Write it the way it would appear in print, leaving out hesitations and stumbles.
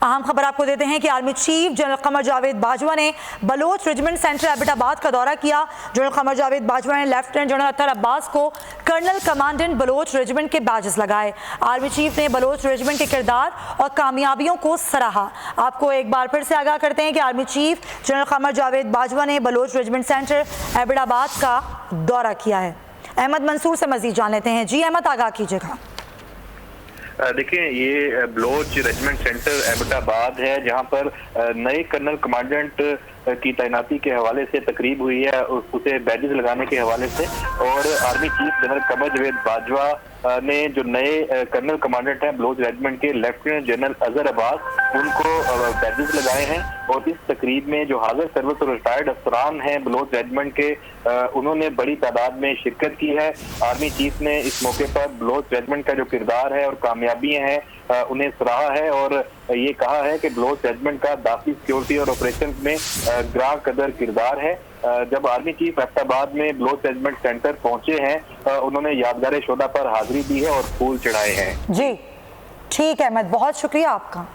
अहम खबर आपको देते हैं कि army chief general Qamar Javed Bajwa ने बलोच रेजिमेंट सेंटर एबटाबाद का दौरा किया। जनरल कमर जावेद बाजवा ने लेफ्टिनेंट जनरल अतर अब्बास को कर्नल कमांडेंट बलोच रेजिमेंट के बैजेस लगाए। आर्मी चीफ ने बलोच रेजिमेंट के किरदार और कामयाबियों को सराहा। आपको एक बार फिर से आगाह करते हैं कि army chief general Qamar Javed Bajwa ने बलोच रेजिमेंट सेंटर एबटाबाद का दौरा किया है। अहमद मंसूर से मजीद जान लेते हैं। जी अहमद, आगाह कीजिएगा। देखिए, ये बलोच रेजिमेंट सेंटर एबटाबाद है, जहां पर नए कर्नल कमांडेंट की तैनाती के हवाले से तकरीब हुई है, उसे बैजेस लगाने के हवाले से। और army chief general Qamar Javed Bajwa ने जो नए कर्नल कमांडेंट हैं बलोच रेजिमेंट के, लेफ्टिनेंट जनरल अजहर अब्बास, उनको बैजेस लगाए हैं। और इस तकरीब में जो हाजिर सर्विस और रिटायर्ड अफसरान हैं बलोच रेजिमेंट के, उन्होंने बड़ी तादाद में शिरकत की है। आर्मी चीफ ने इस मौके पर बलोच रेजिमेंट का जो किरदार है और कामयाबियां हैं उन्हें सराहा है, और ये कहा है कि बलोच रेजिमेंट का दाखिली सिक्योरिटी और ऑपरेशन में ग्रां कदर किरदार है। जब आर्मी चीफ एबटाबाद में बलोच रेजिमेंट सेंटर पहुंचे हैं, उन्होंने यादगार शोधा पर हाजिरी दी है और फूल चढ़ाए हैं। जी ठीक है अहमद, बहुत शुक्रिया आपका।